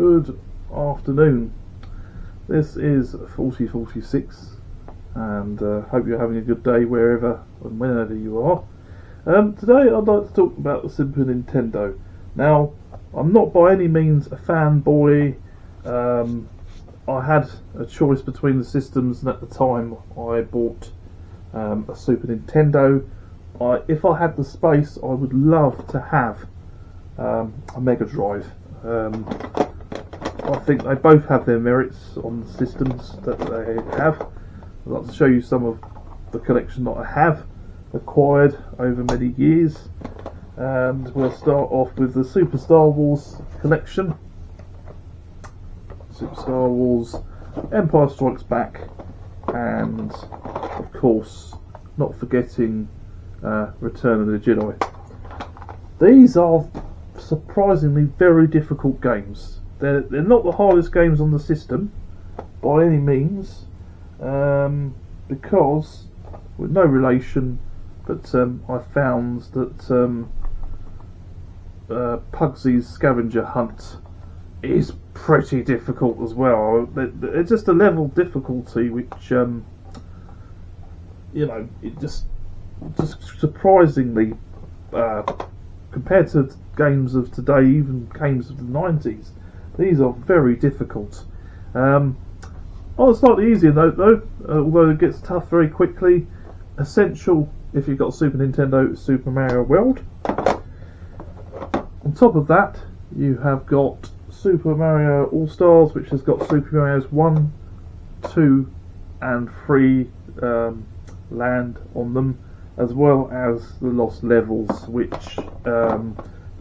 Good afternoon. This is 4046 and hope you're having a good day wherever and whenever you are. Today I'd like to talk about the Super Nintendo. Now, I'm not by any means a fanboy. I had a choice between the systems, and at the time I bought a Super Nintendo. If I had the space, I would love to have a Mega Drive. I think they both have their merits on the systems that they have. I'd like to show you some of the collection that I have acquired over many years, and we'll start off with the Super Star Wars collection. Super Star Wars, Empire Strikes Back, and of course not forgetting Return of the Jedi. These are surprisingly very difficult games. They're not the hardest games on the system by any means, because with no relation, but I found that Pugsy's Scavenger Hunt is pretty difficult as well. It's just a level of difficulty which it just surprisingly compared to games of today, even games of the 90s, these are very difficult. On a slightly easier note though, although it gets tough very quickly, essential if you've got a Super Nintendo, Super Mario World. On top of that, you have got Super Mario All-Stars, which has got Super Mario's 1, 2 and 3 land on them, as well as the Lost Levels, which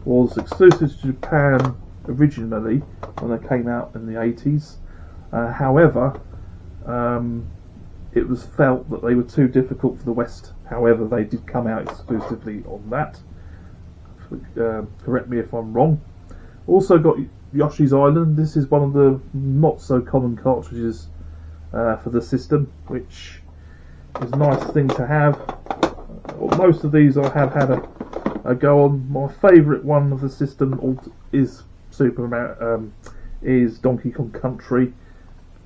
was exclusive to Japan originally when they came out in the 80s. However, it was felt that they were too difficult for the West. However, they did come out exclusively on that. Correct me if I'm wrong. Also got Yoshi's Island. This is one of the not so common cartridges for the system, which is a nice thing to have. Most of these I have had a go on. My favourite one of the system is is Donkey Kong Country.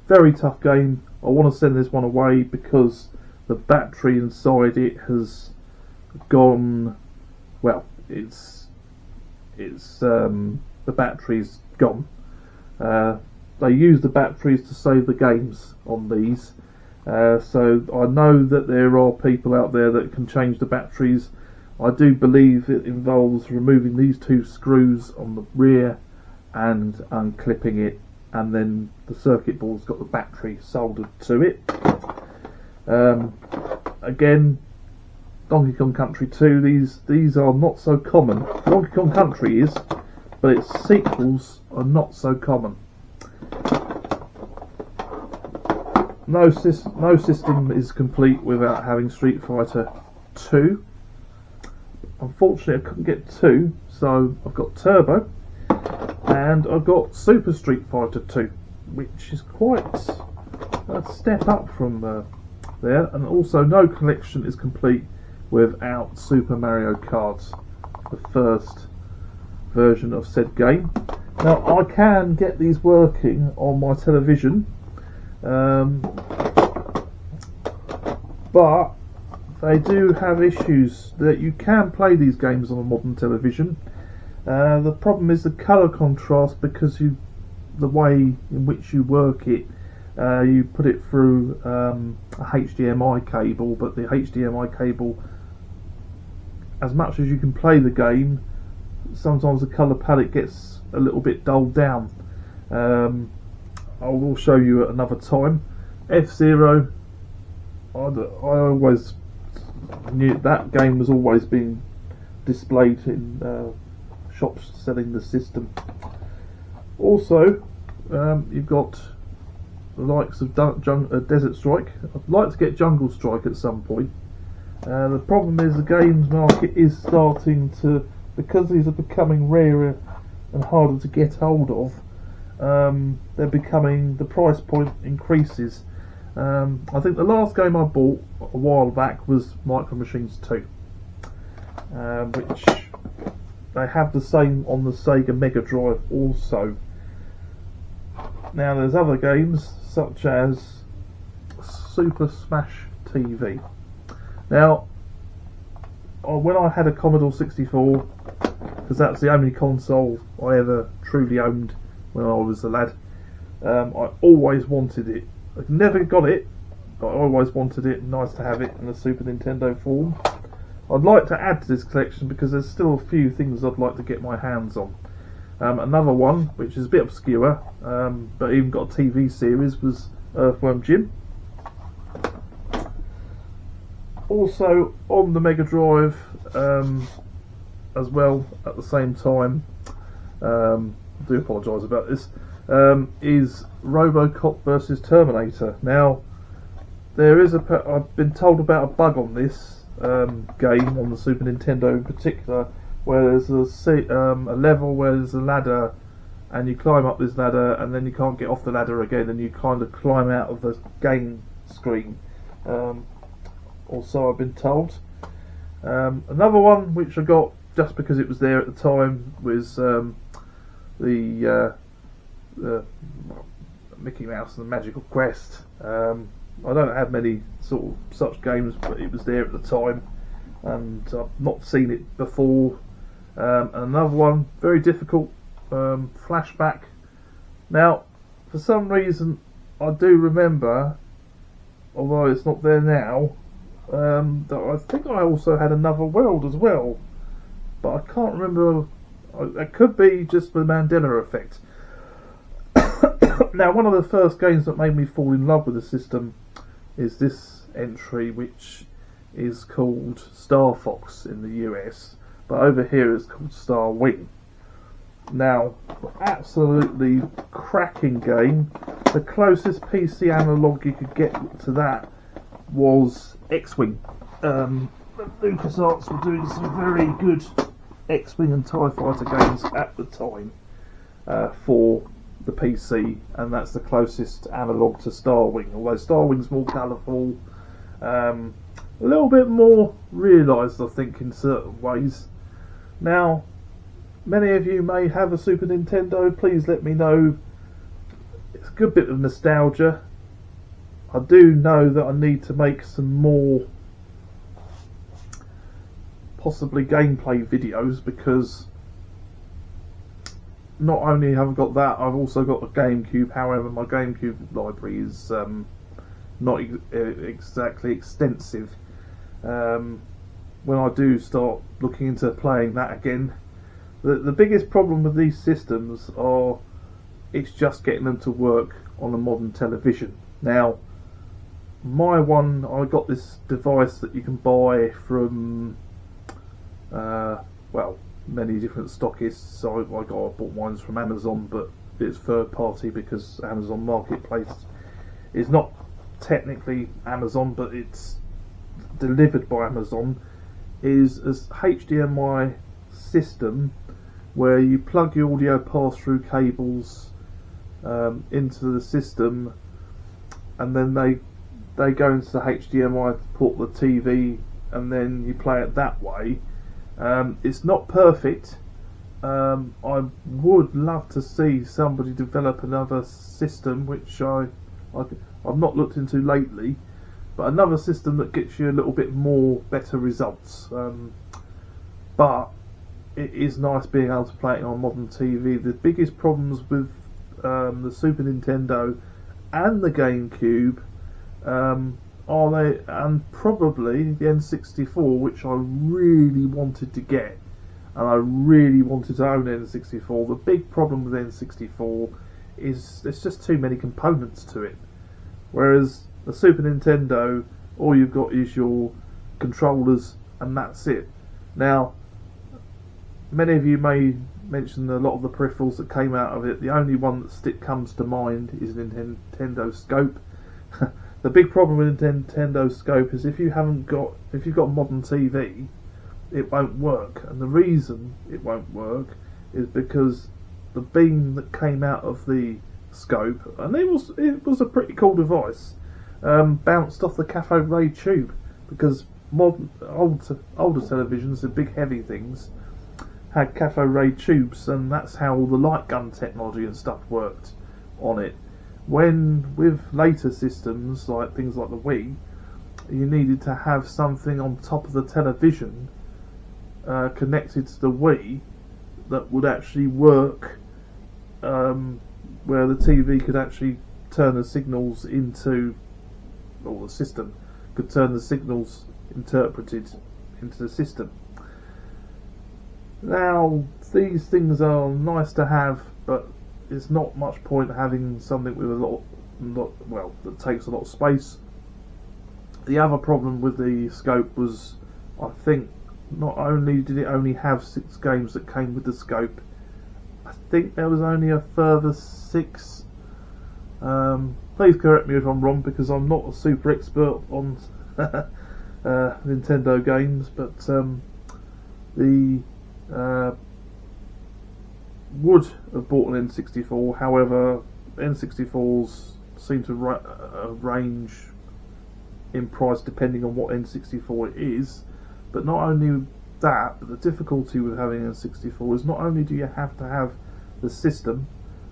Very tough game. I want to send this one away because the battery inside it has gone. Well, the battery's gone. They use the batteries to save the games on these. So I know that there are people out there that can change the batteries. I do believe it involves removing these two screws on the rear and unclipping it, and then the circuit board's got the battery soldered to it. Again, Donkey Kong Country 2, these are not so common. Donkey Kong Country is, but its sequels are not so common. No system is complete without having Street Fighter 2. Unfortunately, I couldn't get 2, so I've got Turbo, and I've got Super Street Fighter 2, which is quite a step up from there. And also, no collection is complete without Super Mario Kart, the first version of said game. Now, I can get these working on my television, but they do have issues that you can play these games on a modern television. The problem is the colour contrast, because the way in which you work it, you put it through a HDMI cable, but the HDMI cable, as much as you can play the game, sometimes the colour palette gets a little bit dulled down. I will show you at another time. F-Zero, I always knew that game was always being displayed in shops selling the system. Also, you've got the likes of Desert Strike. I'd like to get Jungle Strike at some point. The problem is the games market is starting to, because these are becoming rarer and harder to get hold of, they're becoming, the price point increases. I think the last game I bought a while back was Micro Machines 2, which they have the same on the Sega Mega Drive also. Now there's other games such as Super Smash TV. Now, when I had a Commodore 64, because that's the only console I ever truly owned when I was a lad, I always wanted it. I never got it, but I always wanted it. Nice to have it in the Super Nintendo form. I'd like to add to this collection because there's still a few things I'd like to get my hands on. Another one, which is a bit obscure, but even got a TV series, was Earthworm Jim. Also on the Mega Drive, as well, at the same time, I do apologise about this, is RoboCop versus Terminator. Now, there is I've been told about a bug on this game on the Super Nintendo in particular, where there's a level where there's a ladder and you climb up this ladder and then you can't get off the ladder again and you kind of climb out of the game screen. Also I've been told. Another one which I got just because it was there at the time was the Mickey Mouse and the Magical Quest. I don't have many sort of such games, but it was there at the time and I've not seen it before. Another one, very difficult, Flashback. Now, for some reason, I do remember, although it's not there now, that I think I also had Another World as well, but I can't remember. It could be just the Mandela effect. Now, one of the first games that made me fall in love with the system is this entry, which is called Star Fox in the US, but over here it's called Star Wing. Now, absolutely cracking game. The closest PC analogue you could get to that was X-Wing. LucasArts were doing some very good X-Wing and TIE Fighter games at the time for the PC, and that's the closest analogue to Star Wing, although Star Wing's more colourful, a little bit more realised, I think, in certain ways. Now, many of you may have a Super Nintendo. Please let me know. It's a good bit of nostalgia. I do know that I need to make some more possibly gameplay videos, because not only have I got that, I've also got a GameCube. However, my GameCube library is not exactly extensive. When I do start looking into playing that again, the biggest problem with these systems are it's just getting them to work on a modern television. Now, my one, I got this device that you can buy from well, many different stockists. So I bought mine from Amazon, but it's third party because Amazon Marketplace is not technically Amazon, but it's delivered by Amazon. Is a HDMI system where you plug your audio pass-through cables into the system, and then they go into the HDMI to put the TV, and then you play it that way. It's not perfect. I would love to see somebody develop another system, which I've not looked into lately, but another system that gets you a little bit more better results. But it is nice being able to play it on modern TV. The biggest problems with the Super Nintendo and the GameCube are they, and probably the N64, which I really wanted to get, and I really wanted to own N64. The big problem with N64 is there's just too many components to it, whereas the Super Nintendo, all you've got is your controllers and that's it. Now, many of you may mention a lot of the peripherals that came out of it. The only one that comes to mind is Nintendo Scope. The big problem with Nintendo Scope is if you've got modern TV, it won't work, and the reason it won't work is because the beam that came out of the scope, and it was a pretty cool device, bounced off the cathode ray tube, because older televisions, the big heavy things, had cathode ray tubes, and that's how all the light gun technology and stuff worked on it. when with later systems like things like the Wii, you needed to have something on top of the television connected to the Wii that would actually work, where the TV could actually turn the signals into, or the system could turn the signals interpreted into the system. Now, these things are nice to have, but it's not much point having something with a lot, well, that takes a lot of space. The other problem with the scope was, I think, not only did it only have 6 games that came with the scope, I think there was only a further 6. Please correct me if I'm wrong, because I'm not a super expert on Nintendo games, but the would have bought an N64. However, N64s seem to range in price depending on what N64 it is. But not only that, but the difficulty with having an N64 is not only do you have to have the system,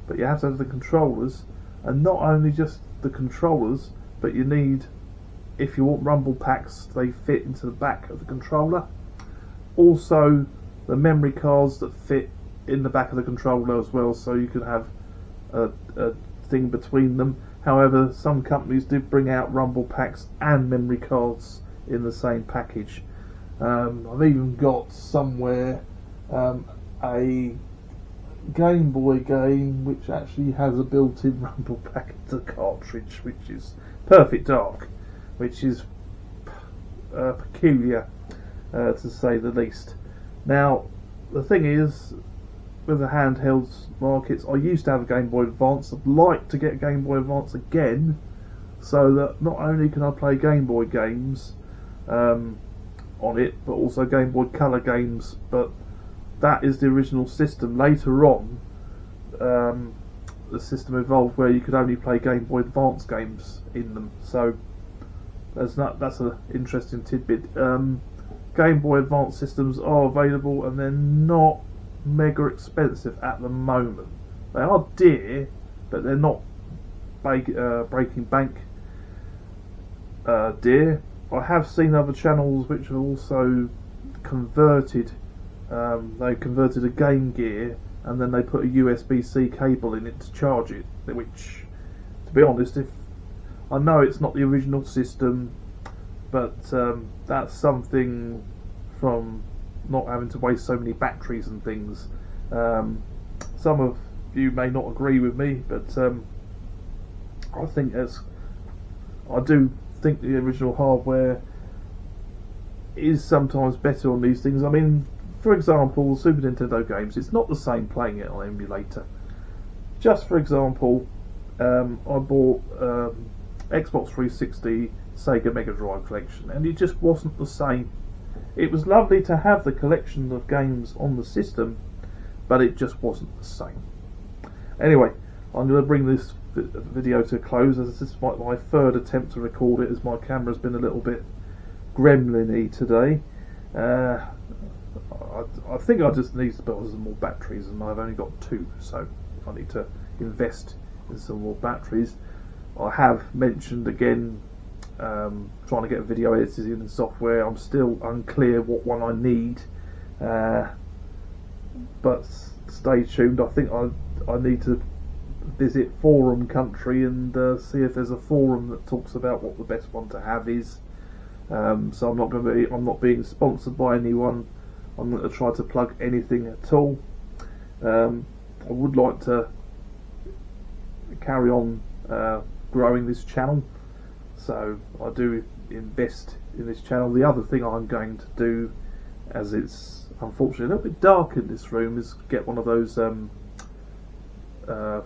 but you have to have the controllers, and not only just the controllers, but you need, if you want rumble packs, they fit into the back of the controller. Also, the memory cards that fit in the back of the controller as well, so you can have a thing between them. However, some companies did bring out rumble packs and memory cards in the same package. I've even got somewhere a Game Boy game which actually has a built-in rumble pack into the cartridge, which is Perfect Dark, which is peculiar to say the least. Now, the thing is, with the handheld markets, I used to have a Game Boy Advance. I'd like to get a Game Boy Advance again, so that not only can I play Game Boy games on it, but also Game Boy Color games. But that is the original system. Later on, the system evolved where you could only play Game Boy Advance games in them. So that's an interesting tidbit. Game Boy Advance systems are available, and they're not mega expensive at the moment. They are dear, but they're not breaking bank dear. I have seen other channels which have also converted. They converted a Game Gear and then they put a USB-C cable in it to charge it. Which, to be honest, if I know it's not the original system, but that's something from not having to waste so many batteries and things. Some of you may not agree with me, but I do think the original hardware is sometimes better on these things. I mean, for example, Super Nintendo games, it's not the same playing it on emulator. Just for example, I bought Xbox 360 Sega Mega Drive collection, and it just wasn't the same. It was lovely to have the collection of games on the system, but it just wasn't the same. Anyway, I'm going to bring this video to a close, as this is my third attempt to record it, as my camera's been a little bit gremlin-y today. I think I just need to buy some more batteries, and I've only got 2, so I need to invest in some more batteries. I have mentioned again trying to get video editing and software. I'm still unclear what one I need, but stay tuned. I think I need to visit Forum Country and see if there's a forum that talks about what the best one to have is. So I'm not being sponsored by anyone. I'm going to try to plug anything at all. I would like to carry on growing this channel, so I do invest in this channel. The other thing I'm going to do, as it's unfortunately a little bit dark in this room, is get one of those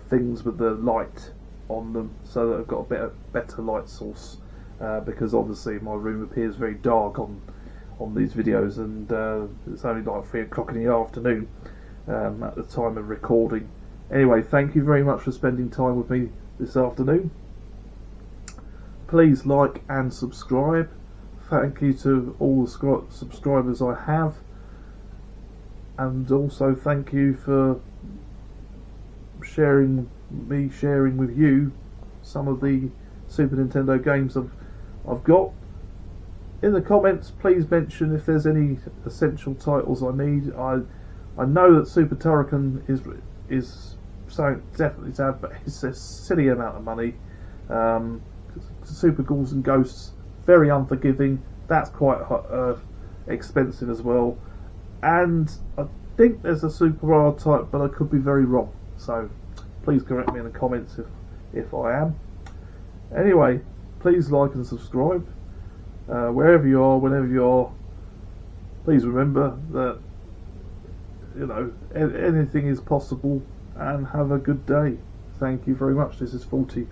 things with the light on them, so that I've got a better light source, because obviously my room appears very dark on these videos, and it's only like 3 o'clock in the afternoon at the time of recording. Anyway, thank you very much for spending time with me this afternoon. Please like and subscribe. Thank you to all the subscribers I have, and also thank you for sharing with you some of the Super Nintendo games I've got. In the comments, please mention if there's any essential titles I need. I know that Super Turrican is something definitely to have, but it's a silly amount of money. Super Ghouls and Ghosts, very unforgiving. That's quite expensive as well. And I think there's a Super R-Type, but I could be very wrong. So please correct me in the comments if I am. Anyway, please like and subscribe. Wherever you are, whenever you are, please remember that anything is possible, and have a good day. Thank you very much. This is 40.